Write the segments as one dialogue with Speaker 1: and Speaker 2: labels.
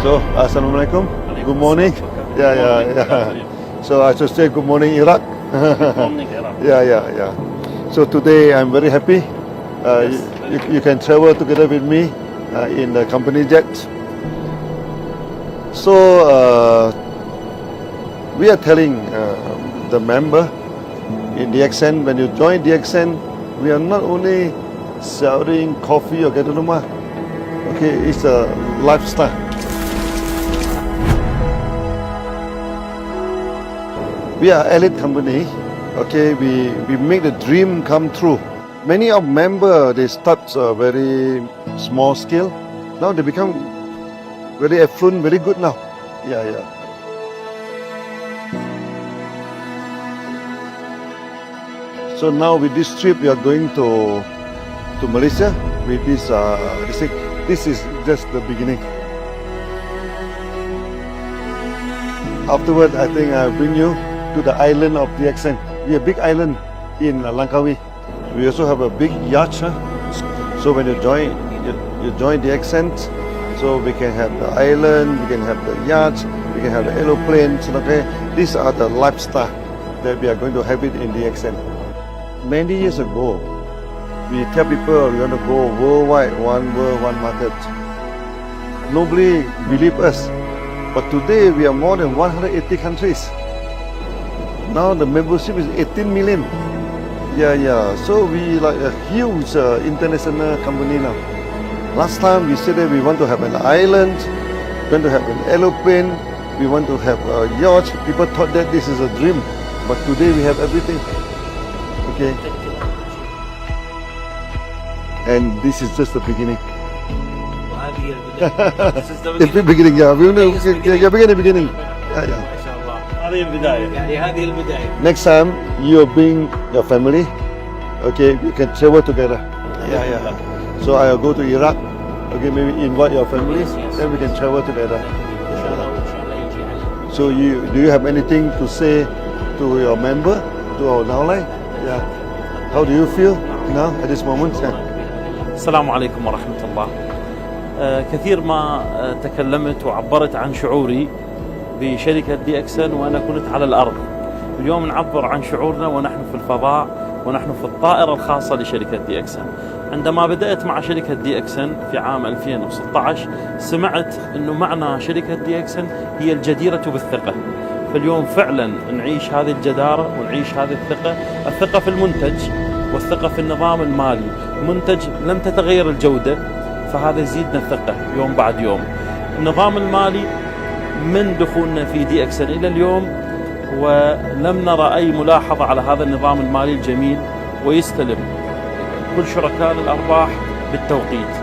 Speaker 1: So, Assalamualaikum. Good morning. Yeah. So I should say good morning, Iraq.
Speaker 2: Good morning, Iraq.
Speaker 1: Yeah. So today I'm very happy. You can travel together with me in the company jet. So we are telling the member in DXN, when you join DXN, we are not only selling coffee or rumah. Okay, it's a lifestyle. We are elite company. Okay, we make the dream come true. Many of member they start very small scale. Now they become very affluent, very good now. Yeah. So now with this trip we are going to Malaysia with this this is just the beginning. Afterward, I think I'll bring you to the island of DXN. We have a big island in Langkawi. We also have a big yacht. So when you join DXN, so we can have the island, we can have the yacht, we can have the aeroplanes. Okay, these are the lifestyle that we are going to have it in DXN. Many years ago, we tell people we want to go worldwide, one world, one market. Nobody believe us, but today we are more than 180 countries. Now the membership is 18 million. Yeah. So we like a huge international company now. Last time we said that we want to have an island, we want to have an aeroplane, we want to have a yacht. People thought that this is a dream, but today we have everything. Okay. And this is just the beginning.
Speaker 2: This is the
Speaker 1: beginning. Yeah, beginning. Yeah.
Speaker 2: هذه البداية.
Speaker 1: Next time you bring your family, okay, we can travel together. Yeah. So I'll go to Iraq. Okay, maybe invite your families, then we can travel together. So do you have anything to say to your member, to our downline? Yeah. How do you feel now at this moment?
Speaker 2: السلام عليكم ورحمة الله. كثير ما تكلمت وعبرت عن شعوري بشركة DXN وأنا كنت على الأرض. اليوم نعبر عن شعورنا ونحن في الفضاء ونحن في الطائرة الخاصة لشركة DXN. عندما بدأت مع شركة DXN في عام 2016 سمعت أنه معنى شركة DXN هي الجديرة بالثقة. فاليوم فعلا نعيش هذه الجدارة ونعيش هذه الثقة في المنتج والثقة في النظام المالي. منتج لم تتغير الجودة، فهذا يزيدنا الثقة يوم بعد يوم. النظام المالي من دخولنا في DXN إلى اليوم ولم نرى أي ملاحظة على هذا النظام المالي الجميل ويستلم كل شركاء الأرباح بالتوقيت.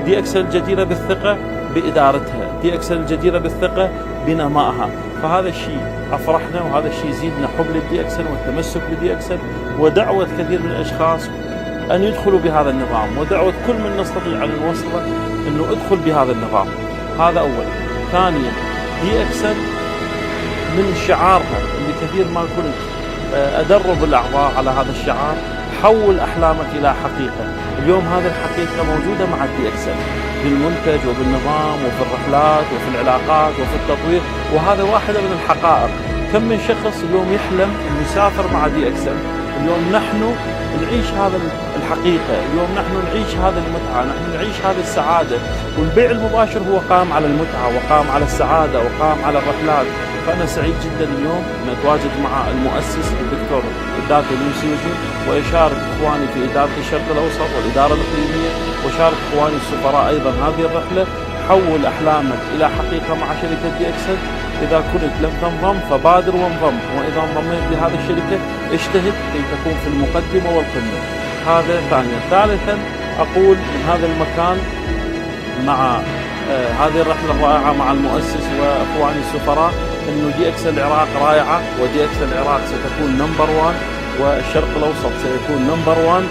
Speaker 2: DXN الجديرة بالثقة بإدارتها، DXN الجديرة بالثقة بنمائها. فهذا الشيء أفرحنا وهذا الشيء يزيدنا حب للDXN والتمسك بDXN ودعوة كثير من الأشخاص أن يدخلوا بهذا النظام ودعوة كل من نستطيع أن نوصله أنه ادخل بهذا النظام. هذا أولا. ثانيا DXN من شعارها اللي كثير ما كنت أدرب الأعضاء على هذا الشعار، حول أحلامك إلى حقيقة. اليوم هذه الحقيقة موجودة مع DXN بالمنتج وبالنظام وفي الرحلات وفي العلاقات وفي التطوير، وهذا واحدة من الحقائق. كم من شخص اليوم يحلم أن يسافر مع DXN. اليوم نحن نعيش هذا الحقيقة، اليوم نحن نعيش هذا المتعة، نحن نعيش هذه السعادة. والبيع المباشر هو قام على المتعة وقام على السعادة وقام على الرحلات. فأنا سعيد جدا اليوم أن أتواجد مع المؤسس الدكتور الداكتور المسيوجي ويشارك إخواني في إدارة الشرق الأوسط والإدارة الإقليمية وشارك إخواني السفراء أيضا هذه الرحلة. حول أحلامك إلى حقيقة مع شركة DXN. إذا كنت لم تنضم فبادر وانضم، وإذا انضميت لهذه الشركة اجتهد كي تكون في المقدمة والقمة. هذا ثانيا. ثالثا أقول من هذا المكان مع هذه الرحلة الرائعة مع المؤسس وأخواني السفراء أنه DXN العراق رائعة، وDXN العراق ستكون نمبر 1 والشرق الأوسط سيكون نمبر 1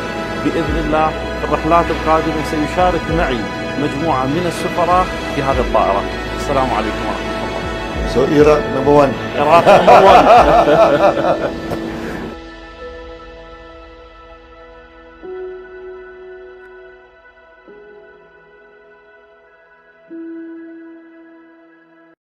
Speaker 2: بإذن الله. في الرحلات القادمة سيشارك معي مجموعة من السفراء في هذه الطائرة. السلام عليكم ورحمة الله.
Speaker 1: So Iraq number 1.
Speaker 2: Iraq number 1.